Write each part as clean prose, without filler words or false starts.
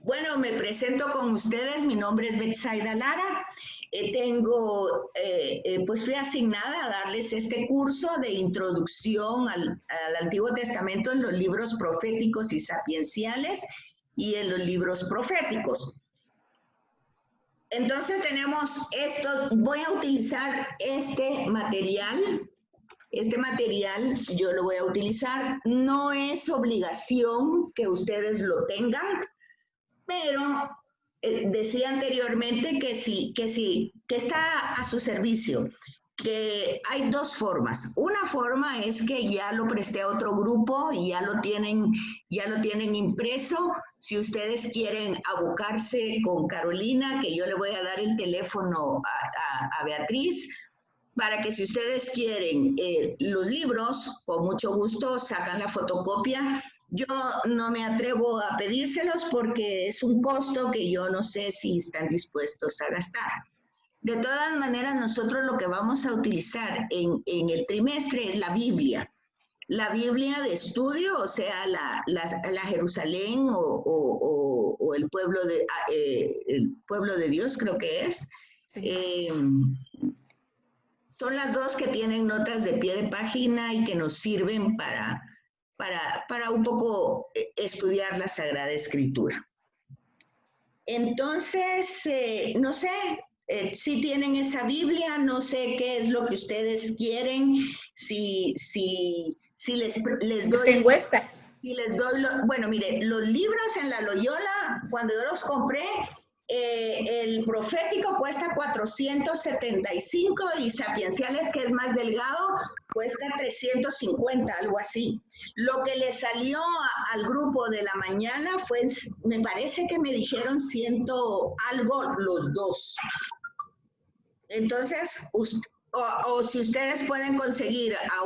Bueno, me presento con ustedes. Mi nombre es Betsaida Lara. Pues fui asignada a darles este curso de introducción al Antiguo Testamento en los libros proféticos y sapienciales y en los libros proféticos. Entonces tenemos esto. Voy a utilizar este material. Este material yo lo voy a utilizar. No es obligación que ustedes lo tengan, pero decía anteriormente que está a su servicio, que hay dos formas. Una forma es que ya lo presté a otro grupo y ya lo tienen impreso. Si ustedes quieren abocarse con Carolina, que yo le voy a dar el teléfono a Beatriz, para que si ustedes quieren los libros, con mucho gusto sacan la fotocopia. Yo no me atrevo a pedírselos porque es un costo que yo no sé si están dispuestos a gastar. De todas maneras, nosotros lo que vamos a utilizar en el trimestre es la Biblia de estudio, o sea, la Jerusalén o el pueblo de Dios, creo que es. Sí. Son las dos que tienen notas de pie de página y que nos sirven para un poco estudiar la Sagrada Escritura. Entonces, no sé si tienen esa Biblia, no sé qué es lo que ustedes quieren, si les doy... Tengo esta. Si les doy, bueno, mire, los libros en la Loyola, cuando yo los compré, el profético cuesta 475 y sapienciales, que es más delgado, cuesta 350, algo así. Lo que le salió al grupo de la mañana fue, me parece que me dijeron 100 algo los dos. Entonces, o si ustedes pueden conseguir a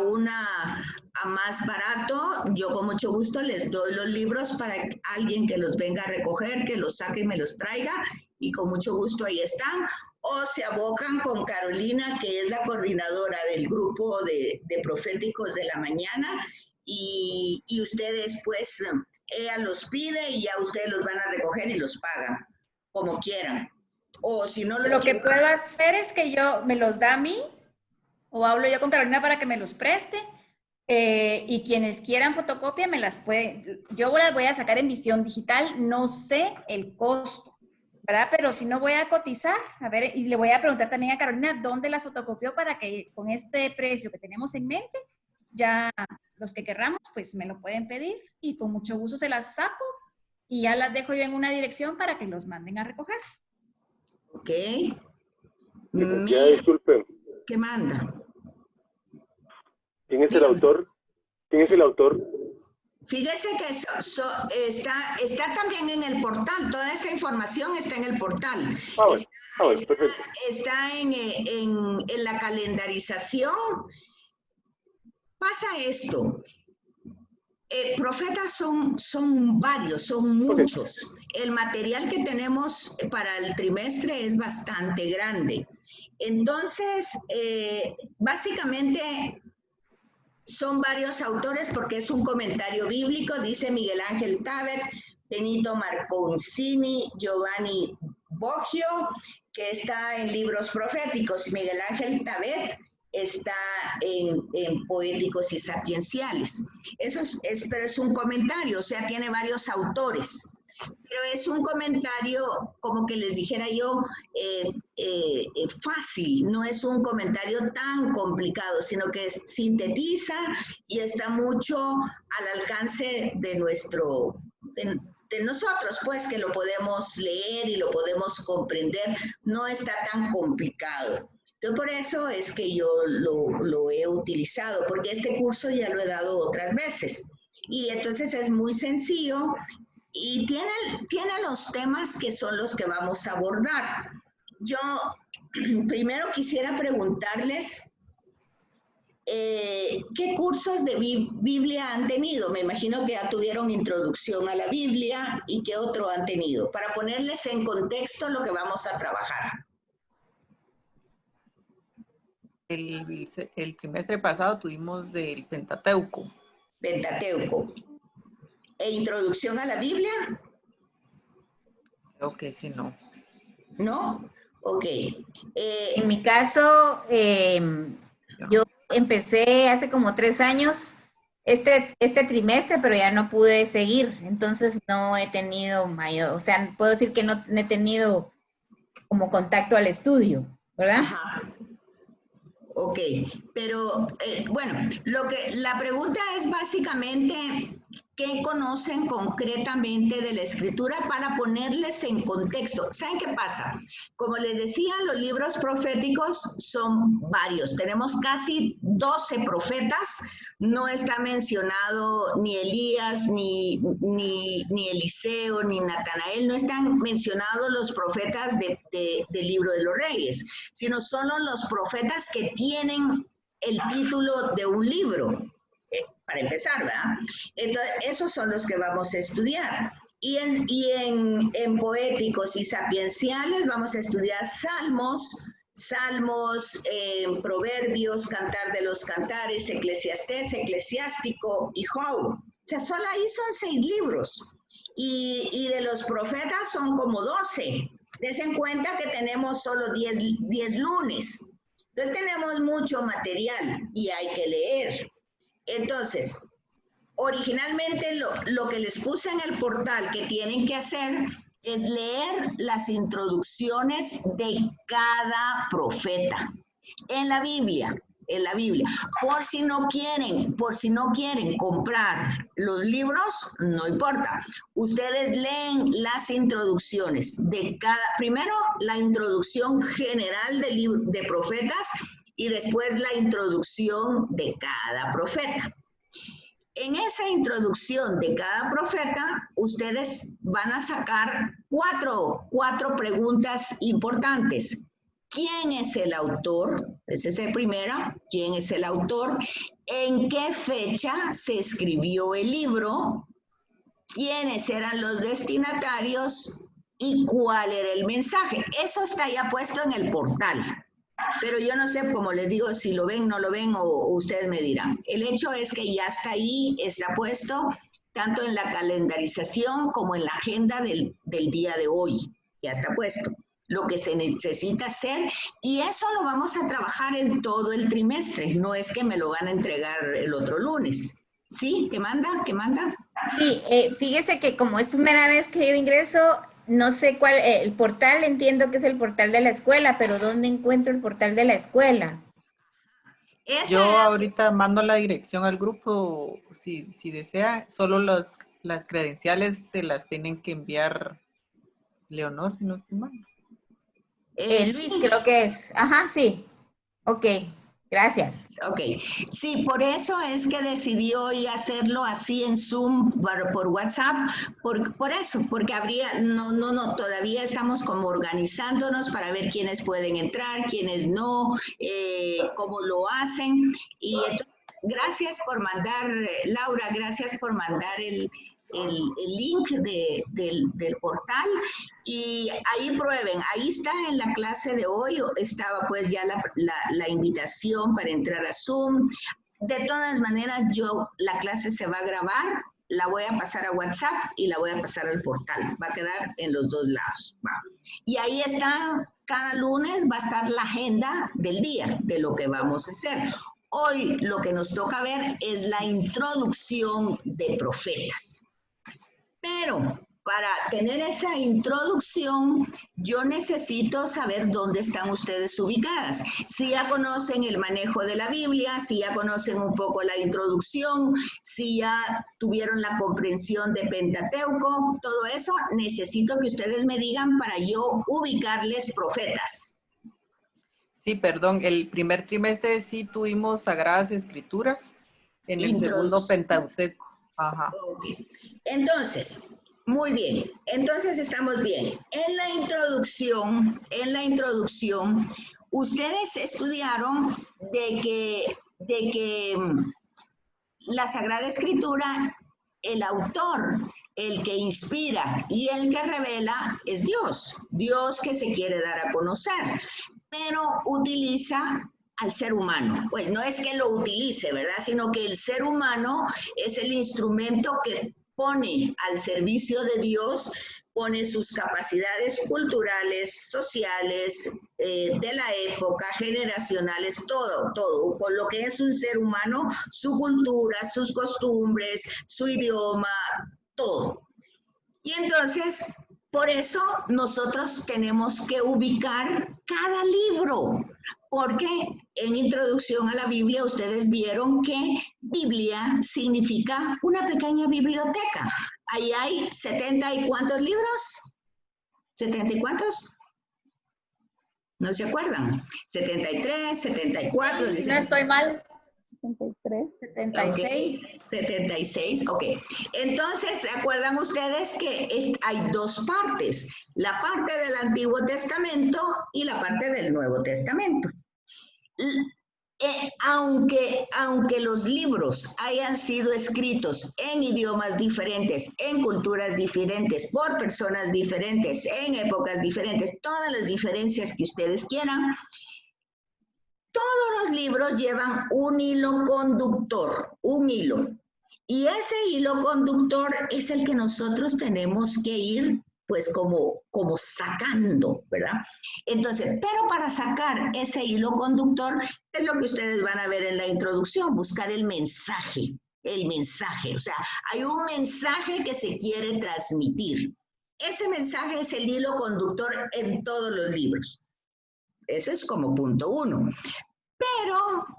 más barato, yo con mucho gusto les doy los libros para alguien que los venga a recoger, que los saque y me los traiga, y con mucho gusto ahí están. O se abocan con Carolina, que es la coordinadora del grupo de proféticos de la mañana, y ustedes pues, ella los pide y ya ustedes los van a recoger y los pagan, como quieran. O si no los Lo que puedo hacer es que me los da a mí, o hablo yo con Carolina para que me los preste, y quienes quieran fotocopia me las pueden, yo las voy a sacar en visión digital, no sé el costo, ¿verdad? Pero si no voy a cotizar, a ver, y le voy a preguntar también a Carolina dónde las fotocopió para que con este precio que tenemos en mente, ya los que querramos, pues me lo pueden pedir y con mucho gusto se las saco y ya las dejo yo en una dirección para que los manden a recoger. Ok. Ya, disculpe. ¿Qué manda? ¿Quién es el autor? ¿Quién es el autor? Fíjese que está también en el portal. Toda esta información está en el portal. Está en la calendarización. Pasa esto. Profetas son varios, son muchos. El material que tenemos para el trimestre es bastante grande. Entonces, básicamente son varios autores porque es un comentario bíblico, dice Miguel Ángel Tabet, Benito Marconcini, Giovanni Boggio, que está en libros proféticos. Miguel Ángel Tabet está en poéticos y sapienciales. Pero es un comentario, o sea, tiene varios autores. Pero es un comentario, como que les dijera yo, fácil, no es un comentario tan complicado, sino que sintetiza y está mucho al alcance de nosotros, pues, que lo podemos leer y lo podemos comprender, no está tan complicado. Entonces, por eso es que yo lo he utilizado, porque este curso ya lo he dado otras veces. Y entonces es muy sencillo y tiene los temas que son los que vamos a abordar. Yo primero quisiera preguntarles ¿qué cursos de Biblia han tenido? Me imagino que ya tuvieron introducción a la Biblia, y ¿qué otro han tenido? Para ponerles en contexto lo que vamos a trabajar. El trimestre pasado tuvimos del Pentateuco. Pentateuco. ¿E introducción a la Biblia? Creo que sí, no. ¿No? Ok. En mi caso, yo empecé hace como 3 años este trimestre, pero ya no pude seguir. Entonces no he tenido mayor, o sea, puedo decir que no he tenido como contacto al estudio, ¿verdad? Ajá. Ok, pero bueno, la pregunta es básicamente qué conocen concretamente de la escritura para ponerles en contexto. ¿Saben qué pasa? Como les decía, los libros proféticos son varios. Tenemos casi 12 profetas. No está mencionado ni Elías, ni Eliseo, ni Natanael. No están mencionados los profetas del libro de los Reyes, sino solo los profetas que tienen el título de un libro, para empezar, ¿verdad? Entonces, esos son los que vamos a estudiar. Y en poéticos y sapienciales vamos a estudiar salmos, proverbios, cantar de los cantares, eclesiastés, eclesiástico y Job. O sea, solo ahí son 6 libros. Y de los profetas son como 12. Dense en cuenta que tenemos solo 10 lunes. Entonces tenemos mucho material y hay que leer. Entonces, originalmente lo que les puse en el portal que tienen que hacer es leer las introducciones de cada profeta en la Biblia. Por si no quieren comprar los libros, no importa. Ustedes leen las introducciones de primero la introducción general de profetas y después la introducción de cada profeta. En esa introducción de cada profeta, ustedes van a sacar cuatro preguntas importantes. ¿Quién es el autor? Esa es la primera. ¿Quién es el autor? ¿En qué fecha se escribió el libro? ¿Quiénes eran los destinatarios? ¿Y cuál era el mensaje? Eso está ya puesto en el portal. Pero yo no sé, como les digo, si lo ven, no lo ven, o ustedes me dirán. El hecho es que ya está ahí, está puesto, tanto en la calendarización como en la agenda del día de hoy. Ya está puesto lo que se necesita hacer, y eso lo vamos a trabajar en todo el trimestre. No es que me lo van a entregar el otro lunes. ¿Sí? ¿Qué manda? ¿Qué manda? Sí, fíjese que como es primera vez que yo ingreso, no sé cuál, el portal, entiendo que es el portal de la escuela, pero ¿dónde encuentro el portal de la escuela? Yo ahorita mando la dirección al grupo, si desea, solo las credenciales se las tienen que enviar Leonor, si no estoy mal. Luis, Sí. creo que es. Ajá, sí. Ok, gracias. Ok, sí, por eso es que decidí hoy hacerlo así en Zoom por WhatsApp, por eso, porque todavía estamos como organizándonos para ver quiénes pueden entrar, quiénes no, cómo lo hacen. Y entonces, gracias por mandar, Laura, gracias por mandar el link del portal, y ahí prueben. Ahí está en la clase de hoy, estaba pues ya la invitación para entrar a Zoom. De todas maneras, la clase se va a grabar, la voy a pasar a WhatsApp y la voy a pasar al portal. Va a quedar en los dos lados. Y ahí están, cada lunes va a estar la agenda del día, de lo que vamos a hacer. Hoy lo que nos toca ver es la introducción de profetas. Pero para tener esa introducción, yo necesito saber dónde están ustedes ubicadas. Si ya conocen el manejo de la Biblia, si ya conocen un poco la introducción, si ya tuvieron la comprensión de Pentateuco, todo eso, necesito que ustedes me digan para yo ubicarles profetas. Sí, perdón, el primer trimestre sí tuvimos Sagradas Escrituras, en el segundo Pentateuco. Ajá. Okay. Entonces, muy bien, entonces estamos bien. En la introducción, ustedes estudiaron de que la Sagrada Escritura, el autor, el que inspira y el que revela es Dios que se quiere dar a conocer, pero utiliza al ser humano. Pues no es que lo utilice, ¿verdad? Sino que el ser humano es el instrumento que pone al servicio de Dios pone sus capacidades culturales, sociales, de la época, generacionales, todo, con lo que es un ser humano, su cultura, sus costumbres, su idioma, todo. Y entonces, por eso nosotros tenemos que ubicar cada libro, porque en Introducción a la Biblia ustedes vieron que Biblia significa una pequeña biblioteca. Ahí hay 70 y cuántos libros, 70 y cuántos, ¿no se acuerdan? 73, 74. Sí, si no estoy mal. 73. 76. Okay. 76, ok. Entonces, ¿se acuerdan ustedes que hay dos partes? La parte del Antiguo Testamento y la parte del Nuevo Testamento. Aunque los libros hayan sido escritos en idiomas diferentes, en culturas diferentes, por personas diferentes, en épocas diferentes, todas las diferencias que ustedes quieran, todos los libros llevan un hilo conductor, un hilo. Y ese hilo conductor es el que nosotros tenemos que ir pues como sacando, ¿verdad? Entonces, pero para sacar ese hilo conductor es lo que ustedes van a ver en la introducción, buscar el mensaje, o sea, hay un mensaje que se quiere transmitir. Ese mensaje es el hilo conductor en todos los libros. Ese es como punto 1.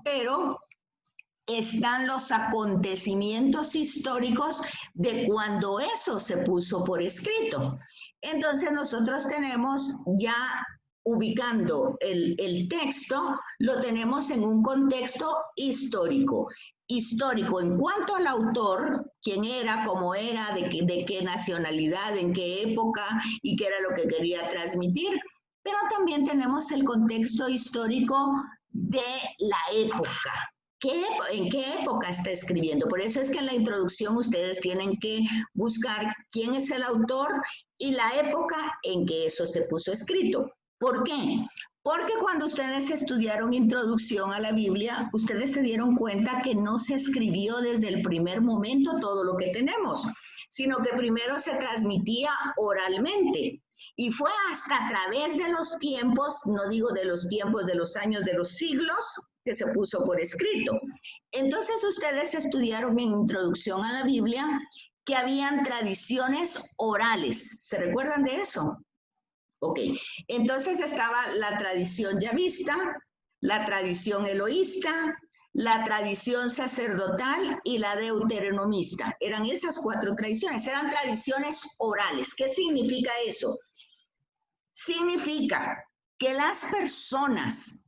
Pero están los acontecimientos históricos de cuando eso se puso por escrito. Entonces nosotros tenemos ya ubicando el texto, lo tenemos en un contexto histórico. Histórico en cuanto al autor, quién era, cómo era, de qué nacionalidad, en qué época y qué era lo que quería transmitir. Pero también tenemos el contexto histórico de la época. ¿En qué época está escribiendo? Por eso es que en la introducción ustedes tienen que buscar quién es el autor y la época en que eso se puso escrito. ¿Por qué? Porque cuando ustedes estudiaron Introducción a la Biblia, ustedes se dieron cuenta que no se escribió desde el primer momento todo lo que tenemos, sino que primero se transmitía oralmente. Y fue hasta a través de los tiempos, no digo de los tiempos, de los años, de los siglos, que se puso por escrito. Entonces ustedes estudiaron en Introducción a la Biblia que habían tradiciones orales. ¿Se recuerdan de eso? Ok. Entonces estaba la tradición yavista, la tradición eloísta, la tradición sacerdotal y la deuteronomista. Eran esas 4 tradiciones, eran tradiciones orales. ¿Qué significa eso? Significa que las personas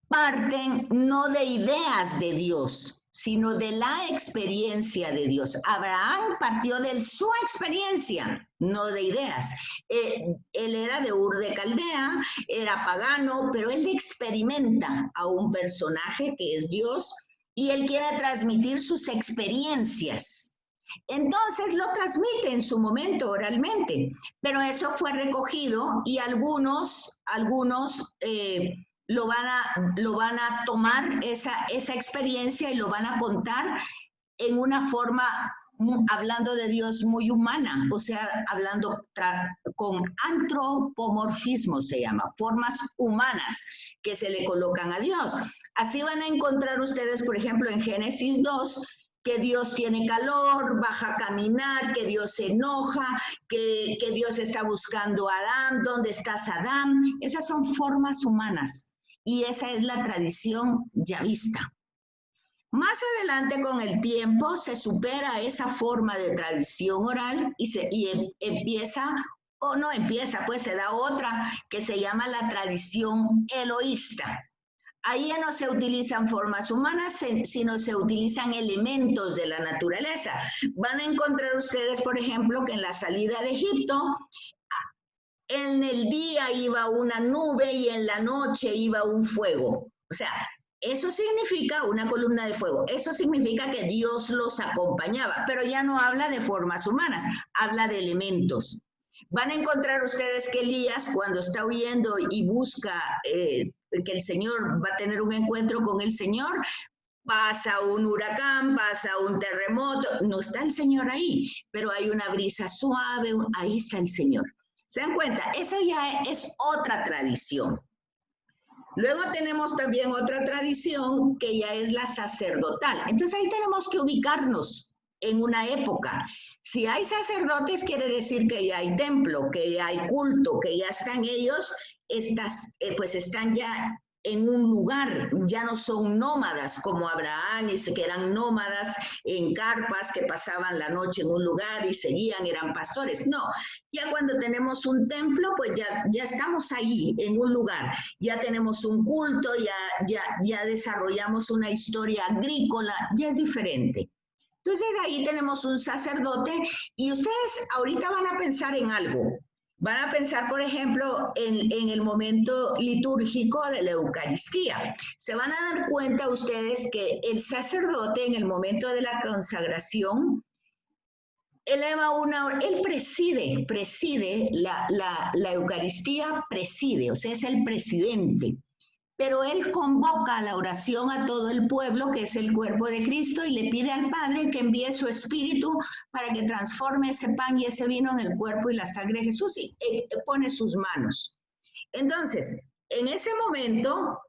parten no de ideas de Dios, sino de la experiencia de Dios. Abraham partió de su experiencia, no de ideas. Él era de Ur de Caldea, era pagano, pero él experimenta a un personaje que es Dios y él quiere transmitir sus experiencias. Entonces lo transmite en su momento oralmente, pero eso fue recogido y algunos lo van a tomar esa experiencia y lo van a contar en una forma, hablando de Dios, muy humana, o sea, hablando con antropomorfismo se llama, formas humanas que se le colocan a Dios. Así van a encontrar ustedes, por ejemplo, en Génesis 2, que Dios tiene calor, baja a caminar, que Dios se enoja, que Dios está buscando a Adán, ¿dónde estás, Adán? Esas son formas humanas y esa es la tradición yavista. Más adelante con el tiempo se supera esa forma de tradición oral y empieza, o no empieza, pues se da otra que se llama la tradición eloísta. Ahí ya no se utilizan formas humanas, sino se utilizan elementos de la naturaleza. Van a encontrar ustedes, por ejemplo, que en la salida de Egipto, en el día iba una nube y en la noche iba un fuego. O sea, eso significa una columna de fuego. Eso significa que Dios los acompañaba, pero ya no habla de formas humanas, habla de elementos. Van a encontrar ustedes que Elías, cuando está huyendo y busca que el Señor va a tener un encuentro con el Señor, pasa un huracán, pasa un terremoto, no está el Señor ahí, pero hay una brisa suave, ahí está el Señor. ¿Se dan cuenta? Eso ya es otra tradición. Luego tenemos también otra tradición que ya es la sacerdotal. Entonces ahí tenemos que ubicarnos en una época. Si hay sacerdotes, quiere decir que ya hay templo, que ya hay culto, que ya están ellos, pues están ya en un lugar, ya no son nómadas como Abraham, y que eran nómadas en carpas que pasaban la noche en un lugar y seguían, eran pastores. No, ya cuando tenemos un templo, pues ya estamos ahí en un lugar, ya tenemos un culto, ya desarrollamos una historia agrícola, ya es diferente. Entonces ahí tenemos un sacerdote y ustedes ahorita van a pensar en algo. Van a pensar, por ejemplo, en el momento litúrgico de la Eucaristía. Se van a dar cuenta ustedes que el sacerdote en el momento de la consagración él preside la Eucaristía, preside, o sea, es el presidente. Pero él convoca a la oración a todo el pueblo, que es el cuerpo de Cristo, y le pide al Padre que envíe su Espíritu para que transforme ese pan y ese vino en el cuerpo y la sangre de Jesús, y pone sus manos. Entonces, en ese momento,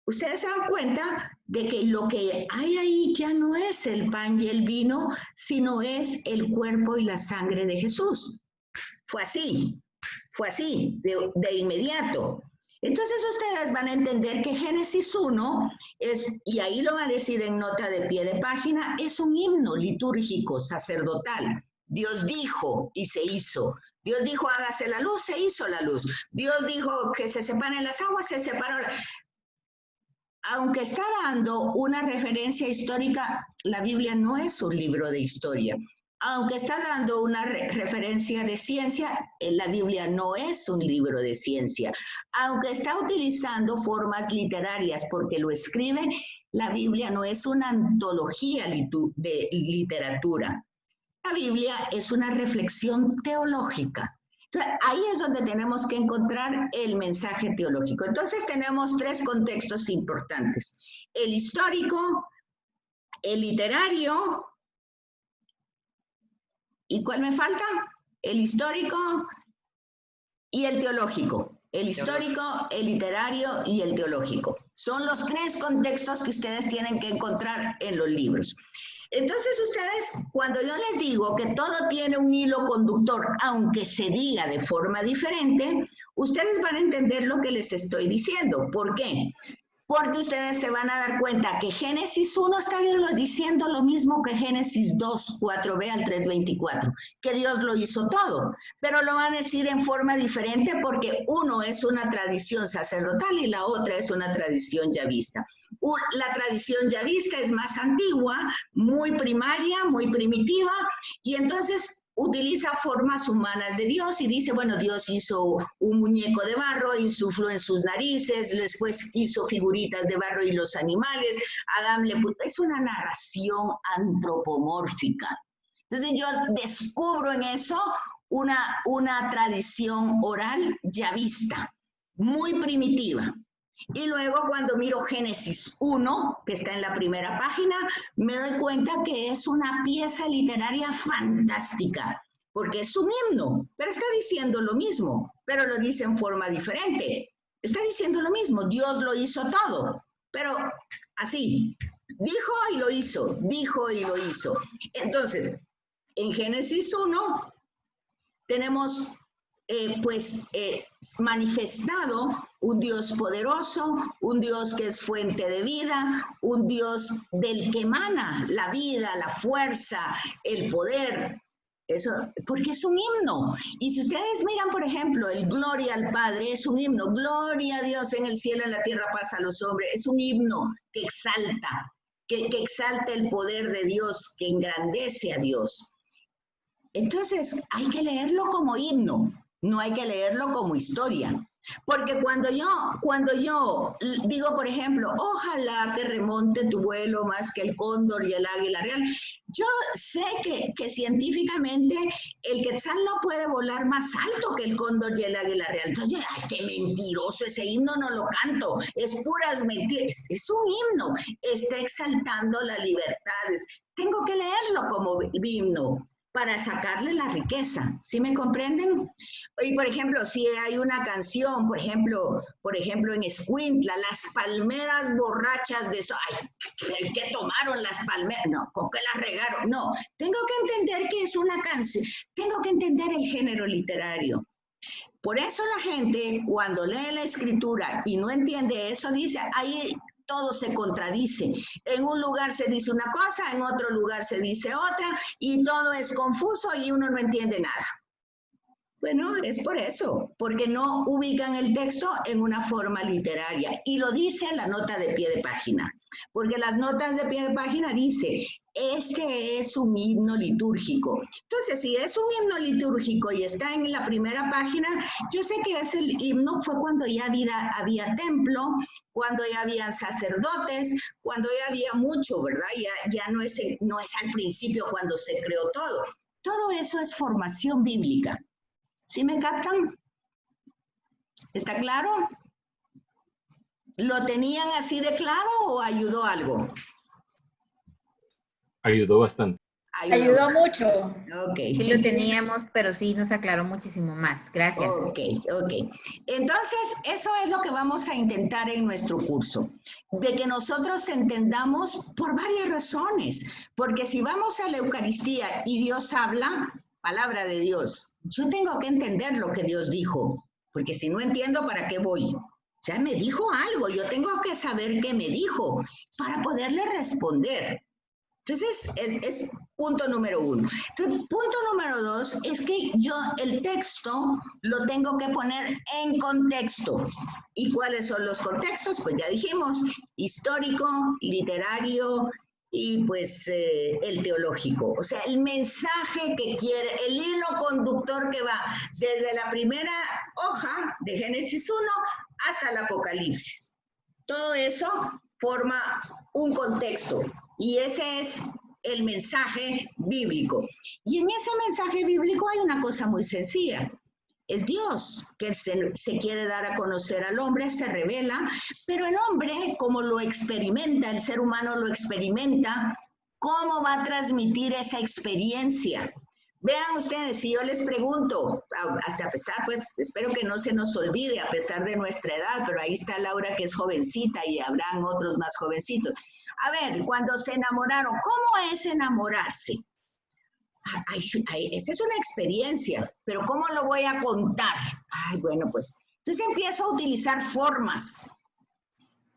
ustedes se dan cuenta de que lo que hay ahí ya no es el pan y el vino, sino es el cuerpo y la sangre de Jesús. Fue así de inmediato. Entonces ustedes van a entender que Génesis 1 es, y ahí lo va a decir en nota de pie de página, es un himno litúrgico sacerdotal. Dios dijo y se hizo. Dios dijo hágase la luz, se hizo la luz. Dios dijo que se separen las aguas, se separó. Aunque está dando una referencia histórica, la Biblia no es un libro de historia. Aunque está dando una referencia de ciencia, la Biblia no es un libro de ciencia. Aunque está utilizando formas literarias porque lo escribe, la Biblia no es una antología de literatura. La Biblia es una reflexión teológica. Entonces, ahí es donde tenemos que encontrar el mensaje teológico. Entonces tenemos tres contextos importantes: el histórico, el literario, ¿y cuál me falta? El histórico y el teológico. El histórico, el literario y el teológico. Son los tres contextos que ustedes tienen que encontrar en los libros. Entonces ustedes, cuando yo les digo que todo tiene un hilo conductor, aunque se diga de forma diferente, ustedes van a entender lo que les estoy diciendo. ¿Por qué? Porque ustedes se van a dar cuenta que Génesis 1 está diciendo lo mismo que Génesis 2, 4b al 3:24, que Dios lo hizo todo, pero lo van a decir en forma diferente porque uno es una tradición sacerdotal y la otra es una tradición yavista. La tradición yavista es más antigua, muy primaria, muy primitiva, y entonces utiliza formas humanas de Dios y dice, bueno, Dios hizo un muñeco de barro, insufló en sus narices, después hizo figuritas de barro y los animales, Adán le puso, es una narración antropomórfica. Entonces yo descubro en eso una tradición oral yavista, muy primitiva. Y luego cuando miro Génesis 1, que está en la primera página, me doy cuenta que es una pieza literaria fantástica, porque es un himno, pero está diciendo lo mismo, pero lo dice en forma diferente. Está diciendo lo mismo, Dios lo hizo todo, pero así, dijo y lo hizo, dijo y lo hizo. Entonces, en Génesis 1 tenemos manifestado un Dios poderoso, un Dios que es fuente de vida, un Dios del que emana la vida, la fuerza, el poder. Eso, porque es un himno. Y si ustedes miran, por ejemplo, el Gloria al Padre, es un himno. Gloria a Dios en el cielo, en la tierra, paz a los hombres. Es un himno que exalta, que exalta el poder de Dios, que engrandece a Dios. Entonces, hay que leerlo como himno, no hay que leerlo como historia. Porque cuando yo digo, por ejemplo, ojalá que remonte tu vuelo más que el cóndor y el águila real, yo sé que científicamente el quetzal no puede volar más alto que el cóndor y el águila real. Entonces, ay, qué mentiroso, ese himno no lo canto, es puras mentiras. Es un himno, está exaltando las libertades. Tengo que leerlo como himno para sacarle la riqueza, ¿sí me comprenden? Y por ejemplo, si hay una canción, por ejemplo en Escuintla, las palmeras borrachas de eso, ay, ¿qué tomaron las palmeras? No, ¿con qué las regaron? No, tengo que entender que es una canción, tengo que entender el género literario. Por eso la gente, cuando lee la escritura y no entiende eso, dice, ahí todo se contradice. En un lugar se dice una cosa, en otro lugar se dice otra, y todo es confuso y uno no entiende nada. Bueno, es por eso, porque no ubican el texto en una forma literaria. Y lo dice la nota de pie de página, porque las notas de pie de página dice, este es un himno litúrgico. Entonces, si es un himno litúrgico y está en la primera página, yo sé que ese himno fue cuando ya había templo, cuando ya habían sacerdotes, cuando ya había mucho, ¿verdad? Ya no es al principio cuando se creó todo. Todo eso es formación bíblica. ¿Sí me captan? ¿Está claro? ¿Lo tenían así de claro o ayudó algo? Ayudó bastante. Ayudó mucho. Ok. Sí lo teníamos, pero sí nos aclaró muchísimo más. Gracias. Ok. Entonces, eso es lo que vamos a intentar en nuestro curso, de que nosotros entendamos por varias razones, porque si vamos a la Eucaristía y Dios habla, palabra de Dios, yo tengo que entender lo que Dios dijo, porque si no entiendo, ¿para qué voy? Ya me dijo algo, yo tengo que saber qué me dijo para poderle responder. Entonces, es punto número 1. Entonces, punto número 2 es que yo el texto lo tengo que poner en contexto. ¿Y cuáles son los contextos? Pues ya dijimos, histórico, literario y pues el teológico. O sea, el mensaje que quiere, el hilo conductor que va desde la primera hoja de Génesis 1 hasta el Apocalipsis. Todo eso forma un contexto. Y ese es el mensaje bíblico. Y en ese mensaje bíblico hay una cosa muy sencilla. Es Dios que se quiere dar a conocer al hombre, se revela, pero el hombre, como lo experimenta, el ser humano lo experimenta, ¿cómo va a transmitir esa experiencia? Vean ustedes, si yo les pregunto, a pesar, pues espero que no se nos olvide a pesar de nuestra edad, pero ahí está Laura que es jovencita y habrán otros más jovencitos. A ver, cuando se enamoraron, ¿cómo es enamorarse? Esa es una experiencia, pero ¿cómo lo voy a contar? Ay, bueno, pues, entonces empiezo a utilizar formas.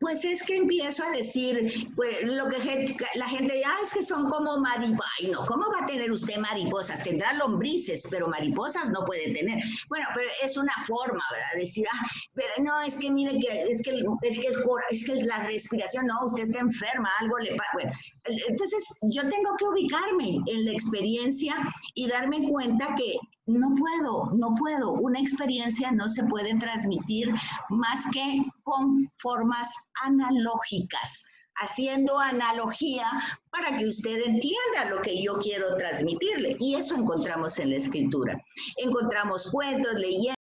Pues es que empiezo a decir, pues lo que la gente, es que son como mariposas. Ay, no, ¿cómo va a tener usted mariposas? Tendrá lombrices, pero mariposas no puede tener. Bueno, pero es una forma, ¿verdad? Decir, pero no, es que mire, es que la respiración, no, usted está enferma, algo le pasa. Bueno, entonces yo tengo que ubicarme en la experiencia y darme cuenta que no puedo. Una experiencia no se puede transmitir más que con formas analógicas, haciendo analogía para que usted entienda lo que yo quiero transmitirle. Y eso encontramos en la escritura. Encontramos cuentos, leyendas.